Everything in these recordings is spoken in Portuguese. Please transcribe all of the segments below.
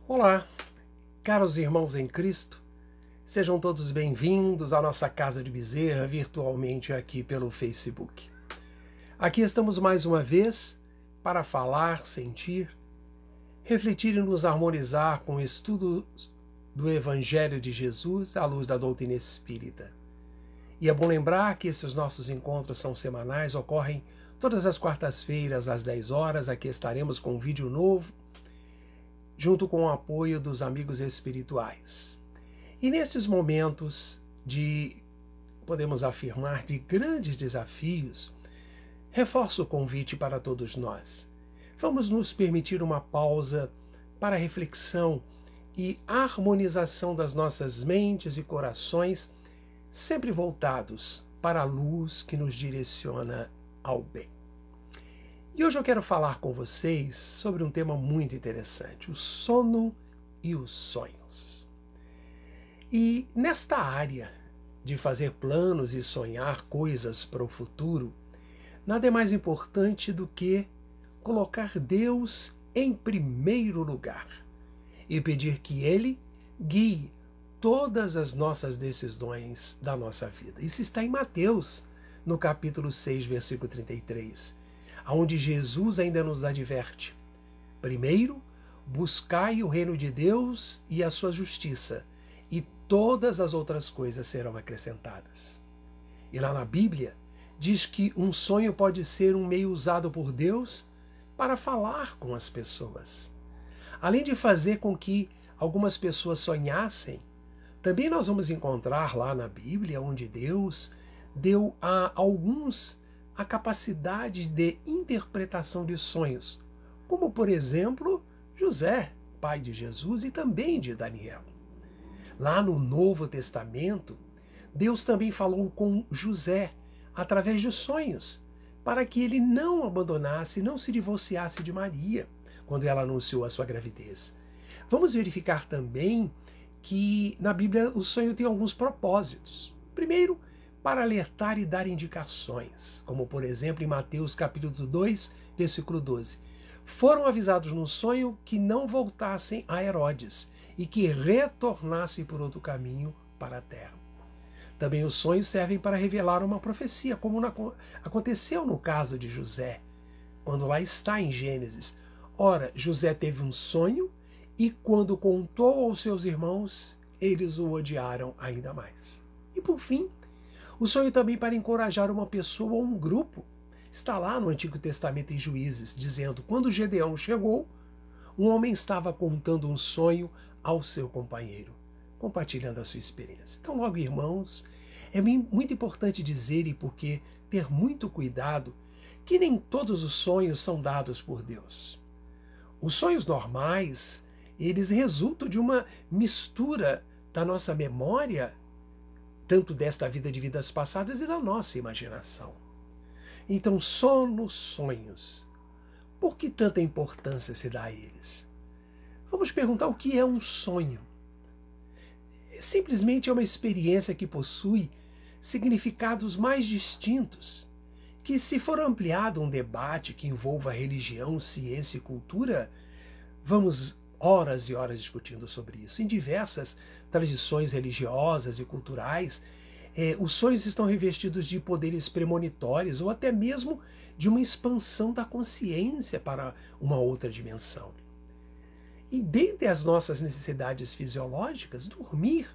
Olá, caros irmãos em Cristo, sejam todos bem-vindos à nossa Casa de Bezerra, virtualmente aqui pelo Facebook. Aqui estamos mais uma vez para falar, sentir, refletir e nos harmonizar com o estudo do Evangelho de Jesus à luz da doutrina espírita. E é bom lembrar que esses nossos encontros são semanais, ocorrem todas as quartas-feiras às 10 horas. Aqui estaremos com um vídeo novo, junto com o apoio dos amigos espirituais. E nesses momentos podemos afirmar, de grandes desafios, reforço o convite para todos nós. Vamos nos permitir uma pausa para reflexão e harmonização das nossas mentes e corações, sempre voltados para a luz que nos direciona ao bem. E hoje eu quero falar com vocês sobre um tema muito interessante, o sono e os sonhos. E nesta área de fazer planos e sonhar coisas para o futuro, nada é mais importante do que colocar Deus em primeiro lugar e pedir que Ele guie todas as nossas decisões da nossa vida. Isso está em Mateus, no capítulo 6, versículo 33. Onde Jesus ainda nos adverte: primeiro, buscai o reino de Deus e a sua justiça, e todas as outras coisas serão acrescentadas. E lá na Bíblia, diz que um sonho pode ser um meio usado por Deus para falar com as pessoas. Além de fazer com que algumas pessoas sonhassem, também nós vamos encontrar lá na Bíblia onde Deus deu a alguns a capacidade de interpretação de sonhos, como, por exemplo, José, pai de Jesus e também de Daniel. Lá no Novo Testamento, Deus também falou com José através de sonhos, para que ele não abandonasse, não se divorciasse de Maria, quando ela anunciou a sua gravidez. Vamos verificar também que na Bíblia o sonho tem alguns propósitos. Primeiro, para alertar e dar indicações, como por exemplo em Mateus capítulo 2, versículo 12. Foram avisados no sonho que não voltassem a Herodes e que retornassem por outro caminho para a terra. Também os sonhos servem para revelar uma profecia, como aconteceu no caso de José, quando lá está em Gênesis. Ora, José teve um sonho e quando contou aos seus irmãos, eles o odiaram ainda mais. E por fim, o sonho também para encorajar uma pessoa ou um grupo. Está lá no Antigo Testamento em Juízes, dizendo: quando Gedeão chegou, um homem estava contando um sonho ao seu companheiro, compartilhando a sua experiência. Então, logo, irmãos, é muito importante dizer, e porque ter muito cuidado, que nem todos os sonhos são dados por Deus. Os sonhos normais, eles resultam de uma mistura da nossa memória, tanto desta vida de vidas passadas e da nossa imaginação. Então, sono, sonhos. Por que tanta importância se dá a eles? Vamos perguntar o que é um sonho. Simplesmente é uma experiência que possui significados mais distintos, que, se for ampliado um debate que envolva religião, ciência e cultura, vamos horas e horas discutindo sobre isso. Em diversas tradições religiosas e culturais, os sonhos estão revestidos de poderes premonitórios ou até mesmo de uma expansão da consciência para uma outra dimensão. E dentre as nossas necessidades fisiológicas, dormir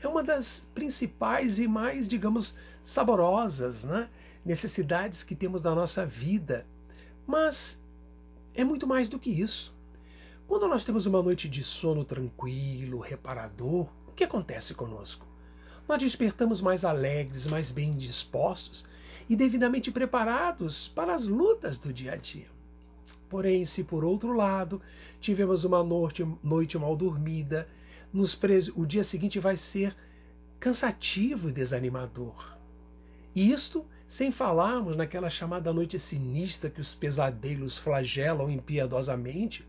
é uma das principais e mais, digamos, saborosas, né, necessidades que temos na nossa vida. Mas é muito mais do que isso. Quando nós temos uma noite de sono tranquilo, reparador, o que acontece conosco? Nós despertamos mais alegres, mais bem dispostos e devidamente preparados para as lutas do dia a dia. Porém, se por outro lado tivemos uma noite mal dormida, o dia seguinte vai ser cansativo e desanimador. E isto sem falarmos naquela chamada noite sinistra que os pesadelos flagelam impiedosamente,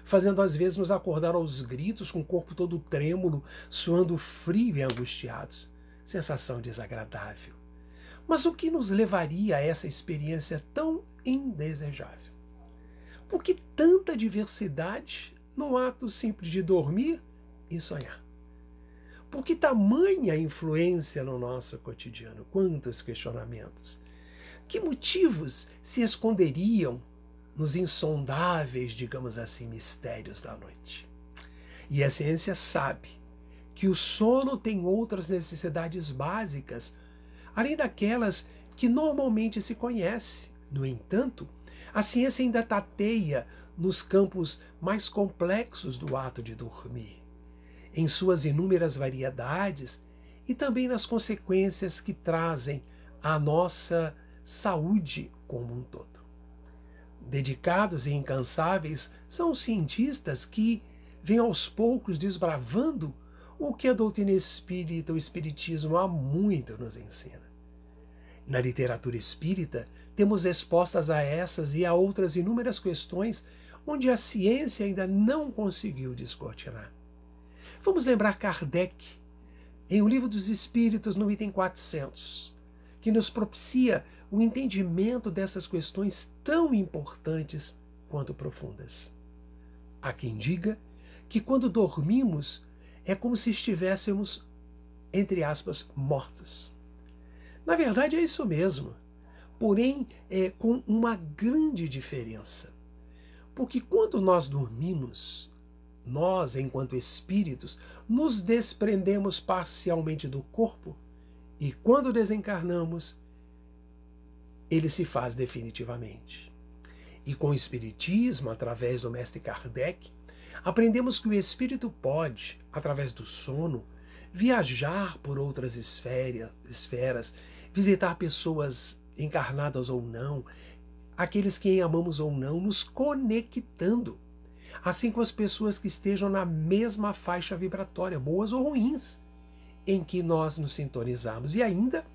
fazendo às vezes nos acordar aos gritos, com o corpo todo trêmulo, suando frio e angustiados. Sensação desagradável. Mas o que nos levaria a essa experiência tão indesejável? Por que tanta diversidade no ato simples de dormir e sonhar. Por que tamanha influência no nosso cotidiano? Quantos questionamentos? Que motivos se esconderiam nos insondáveis, digamos assim, mistérios da noite? E a ciência sabe que o sono tem outras necessidades básicas, além daquelas que normalmente se conhece. No entanto, a ciência ainda tateia nos campos mais complexos do ato de dormir, em suas inúmeras variedades e também nas consequências que trazem à nossa saúde como um todo. Dedicados e incansáveis são os cientistas que vêm aos poucos desbravando o que a doutrina espírita, o espiritismo, há muito nos ensina. Na literatura espírita, temos respostas a essas e a outras inúmeras questões onde a ciência ainda não conseguiu descortinar. Vamos lembrar Kardec, em O Livro dos Espíritos, no item 400, que nos propicia o entendimento dessas questões tão importantes quanto profundas. Há quem diga que quando dormimos é como se estivéssemos, entre aspas, mortos. Na verdade é isso mesmo, porém é com uma grande diferença. Porque quando nós dormimos, nós, enquanto espíritos, nos desprendemos parcialmente do corpo e quando desencarnamos, ele se faz definitivamente. E com o espiritismo, através do mestre Kardec, aprendemos que o espírito pode, através do sono, viajar por outras esferas, visitar pessoas encarnadas ou não, aqueles que amamos ou não, nos conectando, assim com as pessoas que estejam na mesma faixa vibratória, boas ou ruins, em que nós nos sintonizamos. E ainda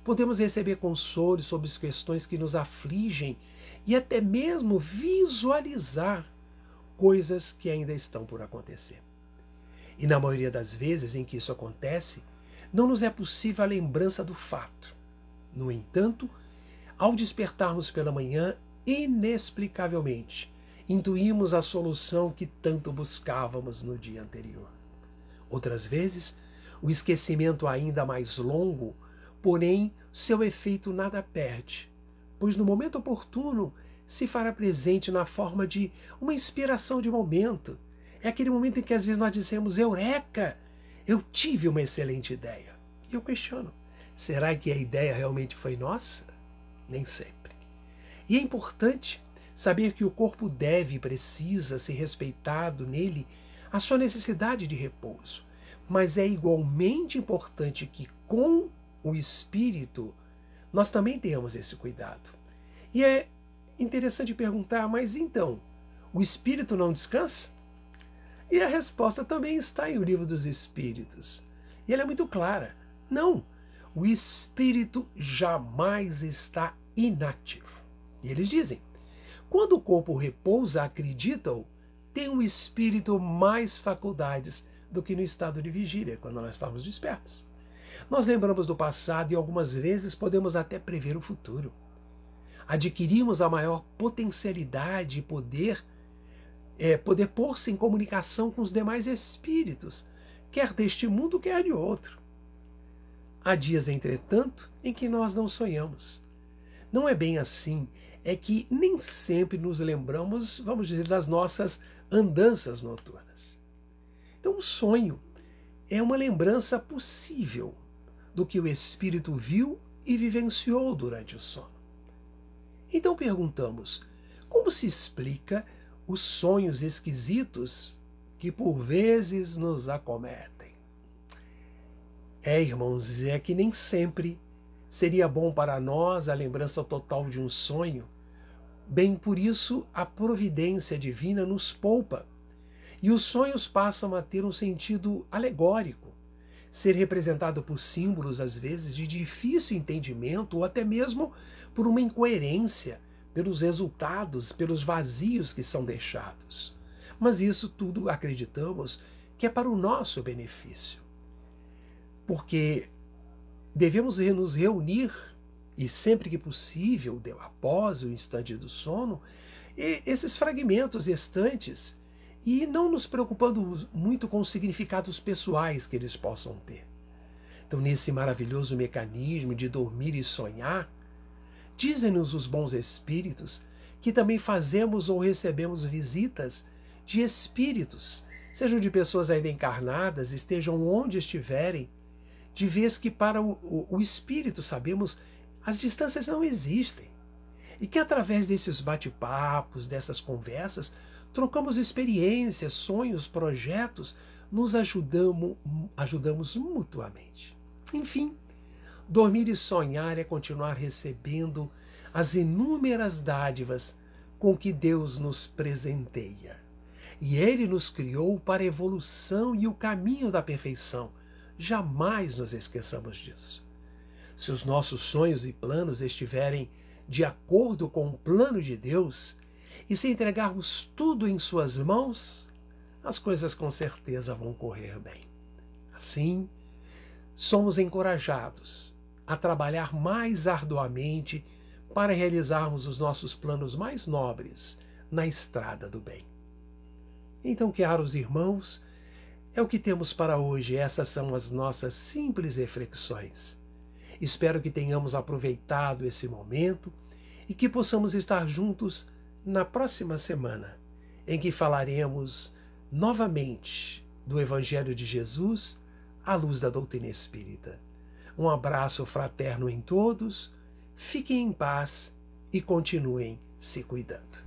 podemos receber consolo sobre as questões que nos afligem e até mesmo visualizar coisas que ainda estão por acontecer. E na maioria das vezes em que isso acontece, não nos é possível a lembrança do fato. No entanto, ao despertarmos pela manhã, inexplicavelmente, intuímos a solução que tanto buscávamos no dia anterior. Outras vezes, o esquecimento ainda mais longo, porém, seu efeito nada perde, pois no momento oportuno se fará presente na forma de uma inspiração de momento. É aquele momento em que às vezes nós dizemos, eureka, eu tive uma excelente ideia. E eu questiono, será que a ideia realmente foi nossa? Nem sempre. E é importante saber que o corpo deve e precisa ser respeitado nele a sua necessidade de repouso. Mas é igualmente importante que com o espírito nós também tenhamos esse cuidado. E é interessante perguntar, mas então, o espírito não descansa? E a resposta também está em O Livro dos Espíritos. E ela é muito clara. Não, o espírito jamais está inativo. E eles dizem, quando o corpo repousa, acreditam, tem o espírito mais faculdades do que no estado de vigília, quando nós estamos despertos. Nós lembramos do passado e algumas vezes podemos até prever o futuro. Adquirimos a maior potencialidade e poder pôr-se em comunicação com os demais espíritos, quer deste mundo, quer de outro. Há dias, entretanto, em que nós não sonhamos. Não é bem assim, é que nem sempre nos lembramos, vamos dizer, das nossas andanças noturnas. Então, o sonho é uma lembrança possível do que o espírito viu e vivenciou durante o sono. Então perguntamos, como se explica os sonhos esquisitos que por vezes nos acometem? Irmãos, é que nem sempre seria bom para nós a lembrança total de um sonho. Bem por isso a providência divina nos poupa. E os sonhos passam a ter um sentido alegórico, ser representado por símbolos, às vezes, de difícil entendimento ou até mesmo por uma incoerência, pelos resultados, pelos vazios que são deixados. Mas isso tudo acreditamos que é para o nosso benefício. Porque devemos nos reunir, e sempre que possível, após o instante do sono, esses fragmentos restantes, e não nos preocupando muito com os significados pessoais que eles possam ter. Então, nesse maravilhoso mecanismo de dormir e sonhar, dizem-nos os bons espíritos que também fazemos ou recebemos visitas de espíritos, sejam de pessoas ainda encarnadas, estejam onde estiverem, de vez que para o espírito, sabemos, as distâncias não existem. E que através desses bate-papos, dessas conversas, trocamos experiências, sonhos, projetos, nos ajudamos mutuamente. Enfim, dormir e sonhar é continuar recebendo as inúmeras dádivas com que Deus nos presenteia. E Ele nos criou para a evolução e o caminho da perfeição. Jamais nos esqueçamos disso. Se os nossos sonhos e planos estiverem de acordo com o plano de Deus, e se entregarmos tudo em suas mãos, as coisas com certeza vão correr bem. Assim, somos encorajados a trabalhar mais arduamente para realizarmos os nossos planos mais nobres na estrada do bem. Então, caros irmãos, é o que temos para hoje. Essas são as nossas simples reflexões. Espero que tenhamos aproveitado esse momento e que possamos estar juntos na próxima semana, em que falaremos novamente do Evangelho de Jesus à luz da doutrina espírita. Um abraço fraterno em todos, fiquem em paz e continuem se cuidando.